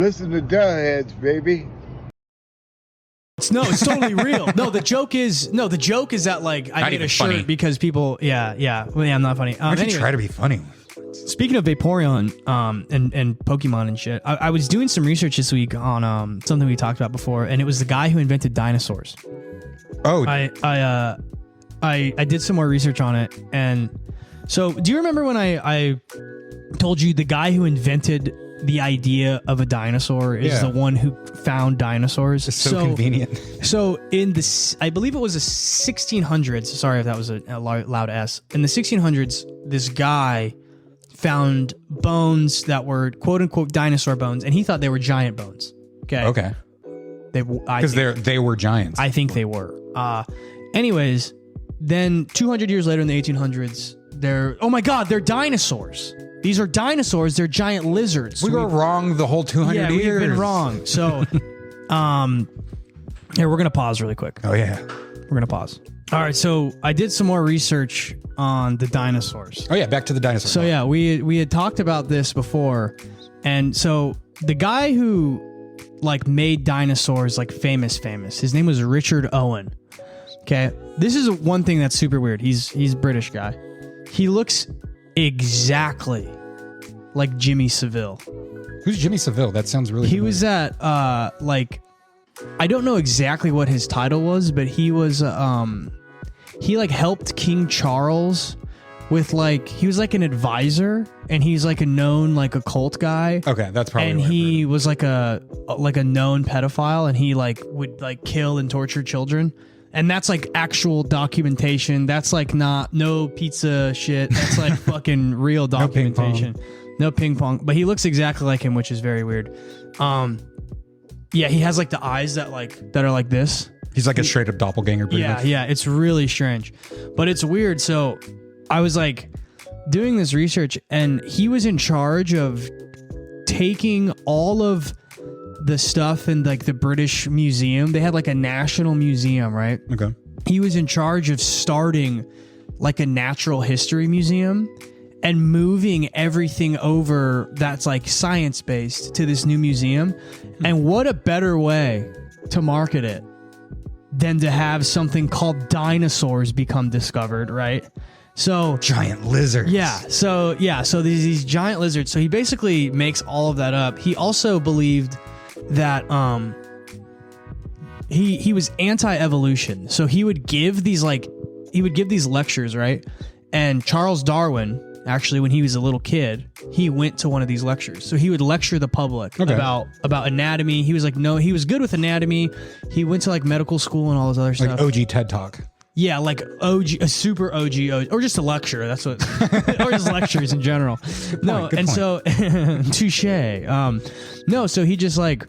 Listen to Duhheads, baby. It's totally real. The joke is that like I made a shirt funny. because people, well, yeah, I'm not funny. Why don't you try to be funny? Speaking of Vaporeon, and Pokemon and shit, I was doing some research this week on something we talked about before, and it was the guy who invented dinosaurs. Oh, I did some more research on it, and so do you remember when I told you the guy who invented the idea of a dinosaur is the one who found dinosaurs? it's so convenient. So in the, I believe it was the 1600s. Sorry if that was a loud S. In the 1600s, this guy found bones that were quote unquote dinosaur bones, and he thought they were giant bones. Okay. Because they were giants. I think they were. Anyways, then 200 years later in the 1800s, oh my God, they're dinosaurs. These are dinosaurs. They're giant lizards. We were wrong the whole 200 years. Yeah, we've been wrong. So, here, we're going to pause really quick. Oh, yeah. We're going to pause. All right, so I did some more research on the dinosaurs. Oh, yeah, back to the dinosaurs. So, yeah, we had talked about this before. And so the guy who like made dinosaurs like famous, his name was Richard Owen. Okay, this is one thing that's super weird. He's a British guy. He looks exactly like Jimmy Savile. Who's Jimmy Savile? That sounds really He was at like, I don't know exactly what his title was, but he was he like helped King Charles with like, he was like an advisor, and he's like a known like occult guy. Okay, that's probably. And he was like a known pedophile, and he like would like kill and torture children. And that's like actual documentation. That's like no pizza shit. That's like fucking real documentation. No ping pong. But he looks exactly like him, which is very weird. Yeah, he has like the eyes that are like this. He's like a straight up doppelganger. Yeah, it's really strange, but it's weird. So I was like doing this research, and he was in charge of taking all of the stuff in like the British Museum. They had like a national museum, right? Okay. He was in charge of starting like a natural history museum and moving everything over that's like science based to this new museum. And what a better way to market it than to have something called dinosaurs become discovered, right? So giant lizards. So these giant lizards. So he basically makes all of that up. He also believed that he was anti-evolution. So he would give these lectures, right? And Charles Darwin, actually, when he was a little kid, he went to one of these lectures. So he would lecture the public about anatomy. He was like, no, he was good with anatomy. He went to like medical school and all this other stuff. Like OG TED Talk. Yeah, like OG, a super OG, or just a lecture. That's what, or just lectures in general. Good point. So touche. No, so he just like,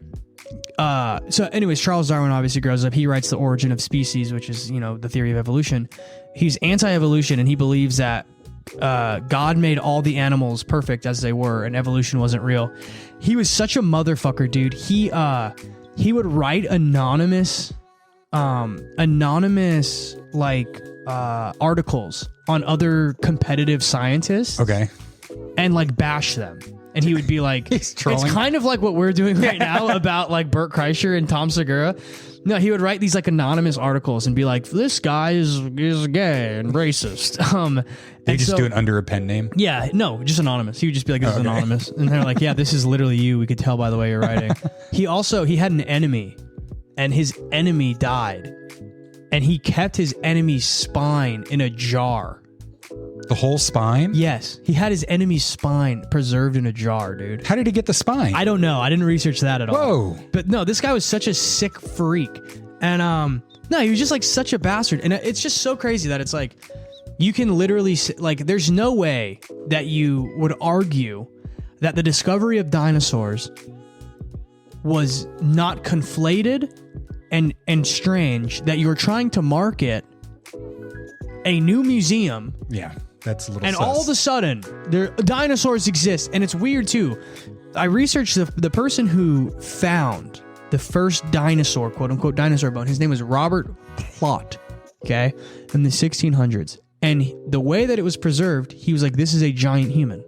so anyways, Charles Darwin obviously grows up. He writes The Origin of Species, which is, the theory of evolution. He's anti-evolution, and he believes that God made all the animals perfect as they were, and evolution wasn't real. He was such a motherfucker, dude. He would write anonymous like articles on other competitive scientists. Okay. And like bash them. And he would be like, He's trolling. It's kind of like what we're doing right now about like Bert Kreischer and Tom Segura. No, he would write these like anonymous articles and be like, this guy is gay and racist. They just do it under a pen name? Yeah, no, just anonymous. He would just be like, this is anonymous. And they're like, yeah, this is literally you. We could tell by the way you're writing. He had an enemy, and his enemy died. And he kept his enemy's spine in a jar. The whole spine? Yes. He had his enemy's spine preserved in a jar, dude. How did he get the spine? I don't know. I didn't research that at all. Whoa. But no, this guy was such a sick freak. And no, he was just like such a bastard. And it's just so crazy that it's like, you can literally, like, there's no way that you would argue that the discovery of dinosaurs was not conflated and strange, that you're trying to market a new museum. Yeah, that's a little And sus. all of a sudden, dinosaurs exist. And it's weird, too. I researched the person who found the first dinosaur, quote-unquote dinosaur bone. His name was Robert Plot, okay, in the 1600s. And the way that it was preserved, he was like, this is a giant human.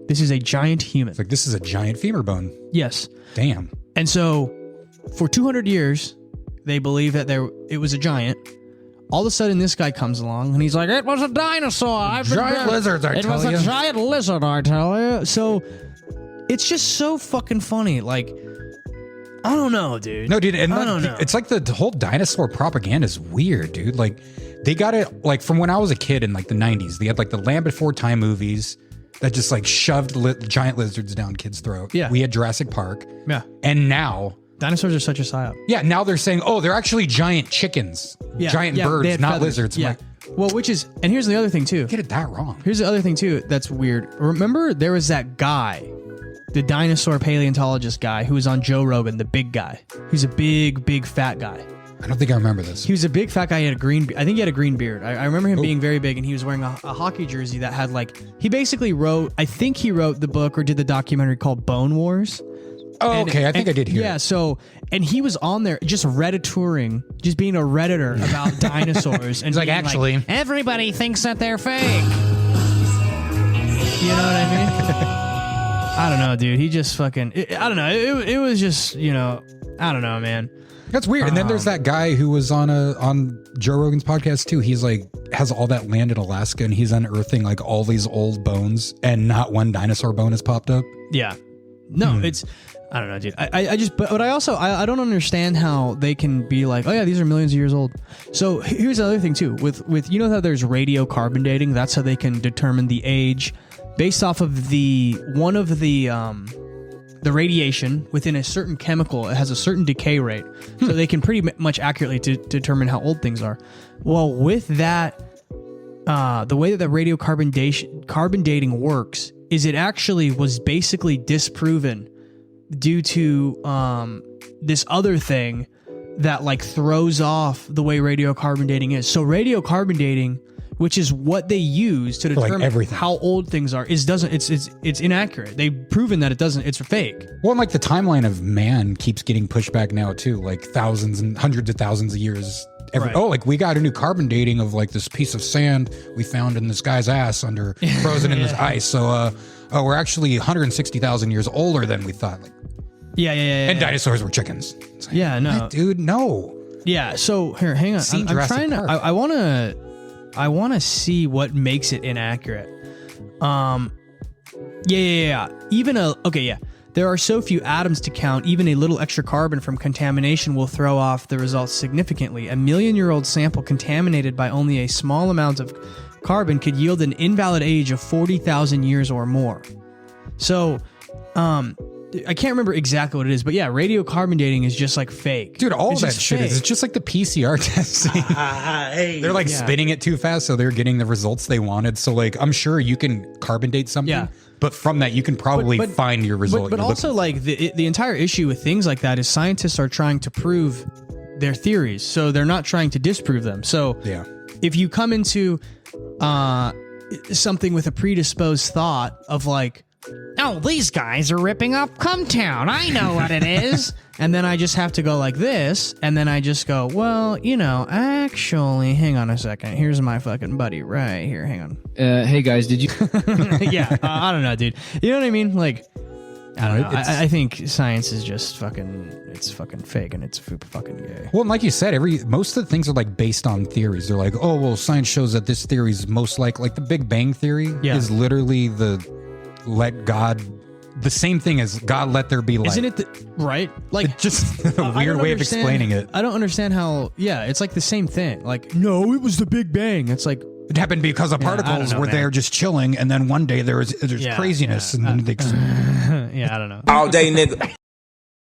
This is a giant human. It's like, this is a giant femur bone. Yes. Damn. And so for 200 years, they believe that it was a giant. All of a sudden, this guy comes along, and he's like, it was a dinosaur. Giant lizards, I tell you. It was a giant lizard, I tell you. So it's just so fucking funny. Like, I don't know, dude. No, dude, and I don't know. It's like the whole dinosaur propaganda is weird, dude. Like, they got it, like, from when I was a kid in, like, the 90s. They had, like, the Land Before Time movies that just, like, shoved giant lizards down kids' throat. Yeah. We had Jurassic Park. Yeah. And now... Dinosaurs are such a psyop. Yeah, now they're saying, oh, they're actually giant chickens. Yeah, giant they birds, had not feathers. lizards. Yeah. Like, well, which is... And here's the other thing, too. get it that wrong. Here's the other thing, too, that's weird. Remember, there was that guy, the dinosaur paleontologist guy who was on Joe Rogan, the big guy. He's a big, fat guy. I don't think I remember this. He was a big fat guy. He had a green. I think he had a green beard. I remember him being very big, and he was wearing a hockey jersey that had like. He basically wrote. I think he wrote the book or did the documentary called Bone Wars. Oh, okay. I think I did hear. Yeah. So, and he was on there just Redditouring, just being a Redditor about dinosaurs, and He's like, actually, everybody thinks that they're fake. You know what I mean? I don't know, dude. He just fucking. I don't know. It was just, you know. I don't know, man. That's weird. And then there's that guy who was on Joe Rogan's podcast too. He's like has all that land in Alaska, and he's unearthing like all these old bones, and not one dinosaur bone has popped up. Yeah. No, it's. I don't know, dude. I just, but I also, I don't understand how they can be like, oh yeah, these are millions of years old. So here's the other thing too, with you know how there's radiocarbon dating. That's how they can determine the age based off of the radiation within a certain chemical. It has a certain decay rate, so they can pretty much accurately determine how old things are. Well, with that, the way that the radiocarbon dating works is it actually was basically disproven due to this other thing that like throws off the way radiocarbon dating is. So radiocarbon dating, which is what they use to determine how old things are, it's inaccurate. They've proven that it's fake. Well, and like the timeline of man keeps getting pushed back now too, like thousands and hundreds of thousands of years. Right. Oh, like we got a new carbon dating of like this piece of sand we found in this guy's ass under frozen in this ice. So, we're actually 160,000 years older than we thought. Like, yeah. And dinosaurs were chickens. It's like, yeah, no, what, dude, no. Yeah. So here, hang on. I'm trying to. I want to see what makes it inaccurate. Yeah. There are so few atoms to count, even a little extra carbon from contamination will throw off the results significantly. A million-year-old sample contaminated by only a small amount of carbon could yield an invalid age of 40,000 years or more. So, I can't remember exactly what it is, but yeah, radiocarbon dating is just like fake. Dude, all that shit is just like the PCR testing. They're like spinning it too fast, so they're getting the results they wanted. So like, I'm sure you can carbon date something, but from that you can probably find your result. But also like the entire issue with things like that is scientists are trying to prove their theories, so they're not trying to disprove them. So if you come into something with a predisposed thought of like, oh, these guys are ripping up Cumtown. I know what it is. And then I just have to go like this. And then I just go, well, you know, actually, hang on a second. Here's my fucking buddy right here. Hang on. Hey, guys, did you... Yeah, I don't know, dude. You know what I mean? Like, I don't know. I think science is just it's fucking fake and it's fucking gay. Well, and like you said, most of the things are like based on theories. They're like, oh, well, science shows that this theory is most like the Big Bang Theory is literally let God, the same thing as God let there be light. Isn't it right? Like it's just a weird way of explaining it. I don't understand how. Yeah, it's like the same thing. Like, no, it was the Big Bang. It's like it happened because the particles were there just chilling, and then one day there's craziness, and then they. Yeah, I don't know. All day, nigga.